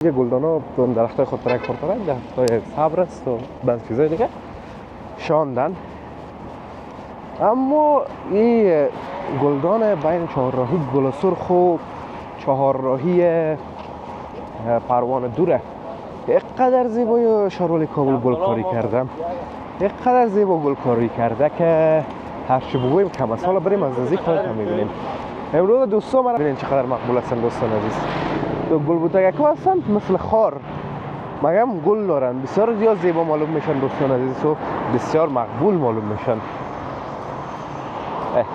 یه گلدانا درختای خودترک درختای صبر است و بعض چیزای دیگه شاندن. اما این گلدان بین چهارراهی گل سرخ و چهارراهی پروانه دوره اینقدر زیبای شارول کابل گلکاری کردم، اینقدر زیبا گلکاری کرده که هرچی بگویم کم است. حالا بریم از نزدیک خودتون میبینیم. امروز دوستان مرا ببینید چقدر مقبول هستن دوستان عزیز. تو گل بوتگکو هستن مثل خار، مگم گل دارن، بسیار زیاد زیبا معلوم میشن دوستان عزیز و بسیار مقبول معلوم میشن.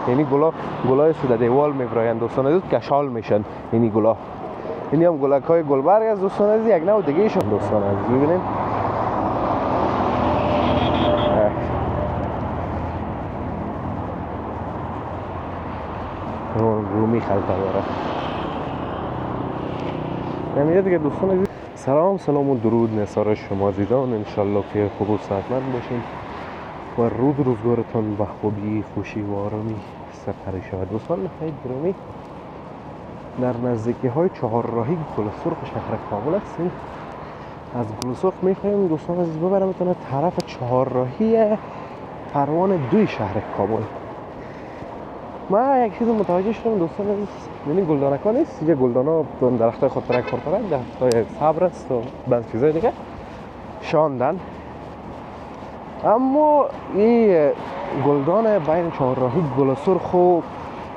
یعنی گلای سوده دیوال میبراین دوستان عزیز، کشال میشن. یعنی گلا، اینی هم گلکای گلبرگ از دوستان عزیز، یک نوع دیگه ایشون دوستان عزیز. ببینید رومی خلطه داره. نمیده دیگه دوستان عزیز. سلام و درود نثار شما عزیزان، انشالله که خوب و صحتمند باشین و روزگارتان به خوبی، خوشی و آرامی سپری شود. دوستان خیلی گرامی، در نزدیکی های چهارراهی گل سرخ شهر کابل هستیم. از گل سرخ میخوایم دوستان عزیز ببرمتون طرف چهارراهی پروانه دوی شهر کابل. من یک چیز متوجه شدم دوستان عزیز، یعنی گلدانکا نیست، یه گلدانا درختای خودترک درختای صبر است و بعض چیزای دیگه شاندن. اما این گلدان بین چهارراهی گل سرخ و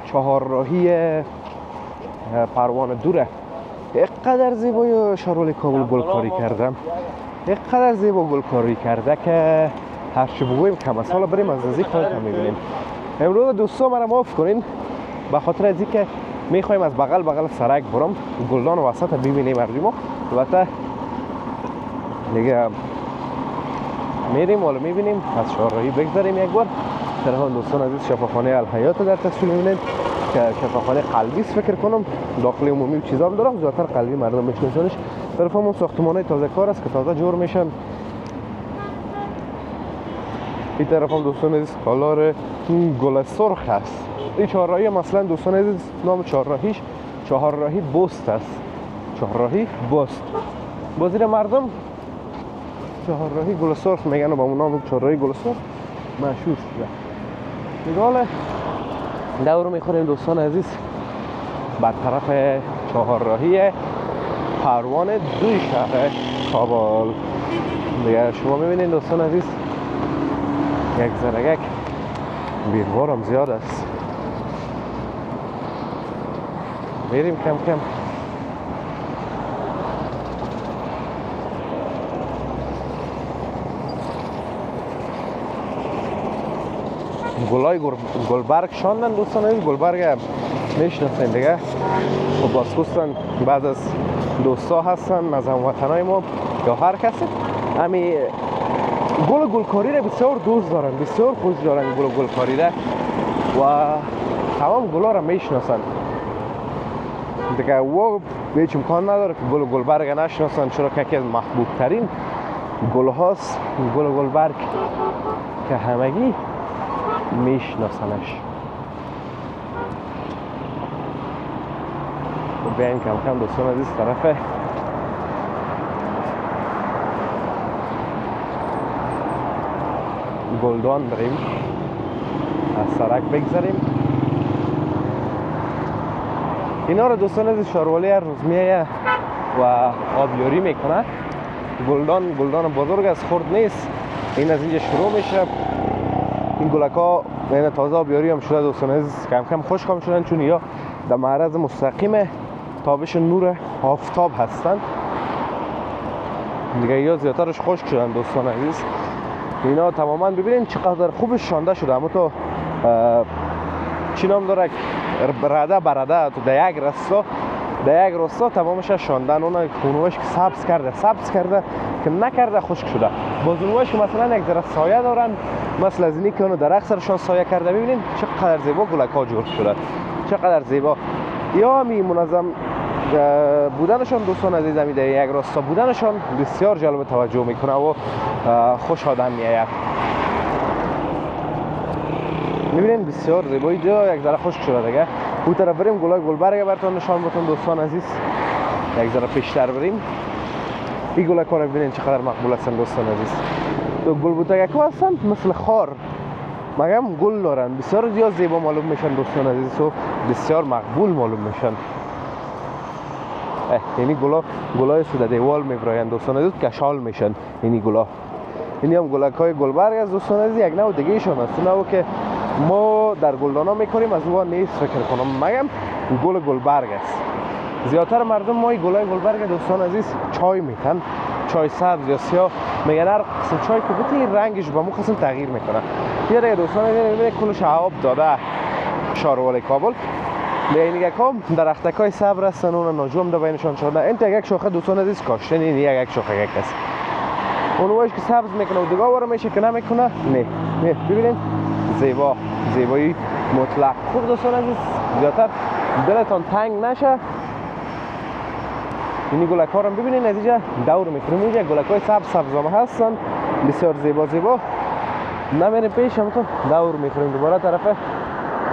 چهارراهی پروانه دوره اینقدر زیبای شارول کابل گلکاری کردم، اینقدر زیبا گلکاری کرده که هرچی بگویم کم است. حالا بریم از نزدیک خودتون میبینیم. امروز دوستان مرا معاف کنین به خاطر از اینکه میخوایم از بغل سرک برم گلدان وسط ببینیم ارجمو. البته دیگه میریم حالا میبینیم. از چهارراهی بگذاریم یک بار. طرف دوستان عزیز شفاخانه الحیات در تصویر میبینید که شفاخانه قلبی است فکر کنم، داخل عمومی و چیزا هم دارم، زیادتر قلبی مردم میشناسنش. طرف همون ساختمانای تازه کار است که تازه جور میشن. این طرف هم دوستان عزیز تالار گل سرخ است. این چهارراهی مثلا دوستان عزیز نام چهارراهیش چهارراهی بست است. چهارراهی بست بازیر مردم چهارراهی گل سرخ میگن و با اون نام چهارراهی گل سرخ مشهور شده. دیگه دور میخوریم دوستان عزیز بر طرف چهارراهی پروانه دوی شهر کابل. دیگه شما میبینید دوستان عزیز یک زرگک بیروار هم زیاد است. میریم کم کم. گلای گلبرگ شاندن دوستان عزیز. گلبرگ میشناسین دیگه، خب بازخواستن بعد از دوستا هستن از هموطنای ما یا هر کسی. همی گلکاری را بسیار دوست دارن، بسیار خوش دارن گلکاری را و تمام گلا را میشناسن دیگه. و هیچ امکان نداره که گلبرگ نشناسن، چرا که یکی از محبوب ترین گل هاست. گلبرگ که همگی میشناسنش. بیایم کم کم دوستان عزیز طرف گلدان بریم، از سرک بگذاریم. اینا رو دوستان عزیز شاروالی هر روز میایه و آبیاری میکنه. گلدان بزرگ از خرد نیست، این از اینجا شروع میشه. این گلکا یعنی تازه آبیاری هم شده دوستان عزیز، کم کم خشک هم شدن چون یا در معرض مستقیم تابش نور آفتاب هستن دیگه، یا زیادترش خشک شدن دوستان عزیز. اینا تماما ببینید چقدر خوب شانده شده. اما تو چی نام داره، رده برده تو در یک راستا تمامش شاندن. اون خونوش که سبز کرده که نکرده خشک شده. بازونوش که مثلا یک ذره سایه دارن، مثل از اینی که اونو درخت سرشان سایه کرده. ببینید چقدر زیبا گلکا جور شده، چقدر زیبا. یا می منظم بودنشان دوستان عزیز، در یک راستا بودنشان بسیار جلب توجه میکنه و خوش آدم میآید. میبینید بسیار زیبایی جا یک ذره خشک شده دیگه. اون طرف بریم گلای گلبرگ براتون نشان بدم دوستان عزیز. یک ذره پیشتر بریم این گلک ها رو ببینید چقدر مقبول هستن دوستان عزیز. تو گلبوتک ها هستن مثل خار، مگم گل دارن، بسیار زیاد زیبا معلوم میشن دوستان عزیز و بسیار مقبول معلوم میشن. یعنی گلای سوده دیوال میبراین دوستان عزیز، کشال میشن یعنی گلا. اینی هم گلک های گلبرگ است دوستان عزیز، یک نوع دیگه ایشون است، نوع که ما در گلدانا میکنیم از اون نیست فکر کنم، مگم گل گلبرگ است. زیادتر مردم ما این گلای گلبرگ دوستان عزیز چای میتن، چای سبز یا سیاه میگن، هر قسم چای که بوتی رنگش به مو قسم تغییر میکنه. یه دیگه دوستان عزیز کلش آب داده شاروال کابل. این یک هم درختک های صبر هستن، اون ناجوم در بینشان شده. این یک شاخه دوستان عزیز کاشتن، این یک شاخه یک است. اونوش که سبز میکنه و دیگه واره میشه که نمیکنه نه. ببینید زیبا، زیبایی مطلق. خوب دوستان عزیز زیادتر دلتان تنگ نشه. این گلک ها رو ببینید نتیجه دور میکنیم. اینجا گلک های سبزامه هستن بسیار زیبا زیبا. نمیریم پیش هم تو دور میکنیم دوباره طرف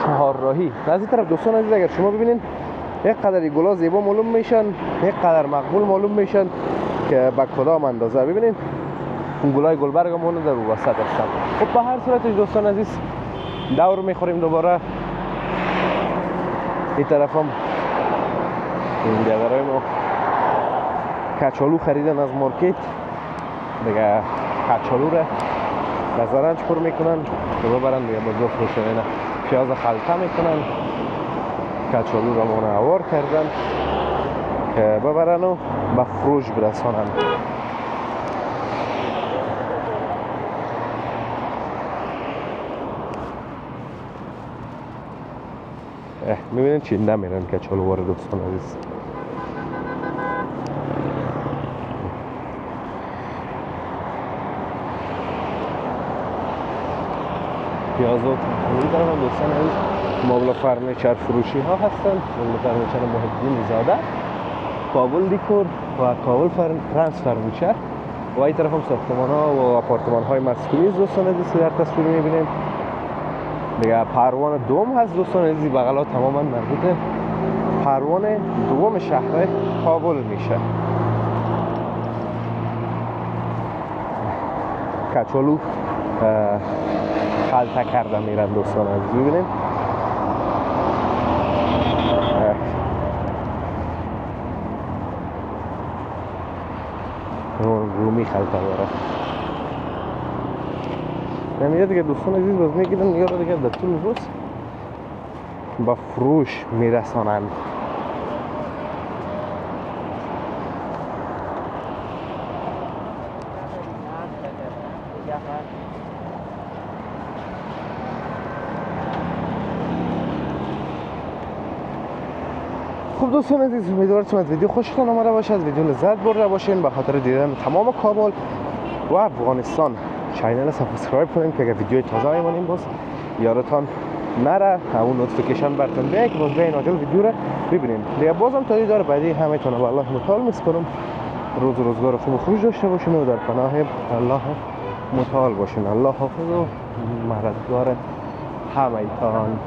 چهار راهی. از این طرف دوستان عزیز اگر شما ببینید یک قدر این گلا زیبا معلوم میشن، یک قدر مقبول معلوم میشن که به کدام اندازه. ببینید اون گلای گلبرگ هم در وسط هستن. خب به هر صورتش دوستان عزیز دور میخوریم دوباره. این طرف هم این دیگرهای ما کچالو خریدن از مارکت دیگه، کچالو را نظرنج پر میکنن که ببرن دیگه بازار فروشنه. پیاز خلطه میکنن، کچالو را منوار کردن که ببرن و به فروش برسانن. میبینید چینده میرن کچالو واره دوستان عزیز. پیاز و این طرف هم دوستان عزیز مبل فرنیچر فروشی ها هستن. مبل فرنیچر محیدین زاده، کابل دیکور و کابل ترانس فرنیچر. و این طرف هم ساختمان ها و آپارتمان های مسکونی دوستان عزیز در تصویر میبینیم. دیگه پروان دوم هست دوستان عزیز، بغل ها تماما مربوط پروان دوم شهر کابل میشه. کچالو خلطه کرده میرن دوستان عزیز. ببینید رومی خلطه داره. نمیده دیگه دوستان عزیز باز میگیرن یا رو دیگه در طول روز با فروش میرسانند. خب دوستان عزیز امیدوارم از ویدیو خوشتون آمده باشه، از ویدیو لذت برده باشین. به خاطر دیدن تمام کابل و افغانستان چینل سابسکرایب کنین که اگر ویدیو تازه ایمانیم باز یادتان نره همون نوتیفیکیشن براتون بیاد که باز بیاین عاجل ویدیو رو ببینین. دیگه بازم تا دیدار بعدی همتون رو الله متعال میسپارم. روز روزگار خوب و خوش داشته باشین و در پناه الله متعال باشین. الله حافظ و مددگار همتان.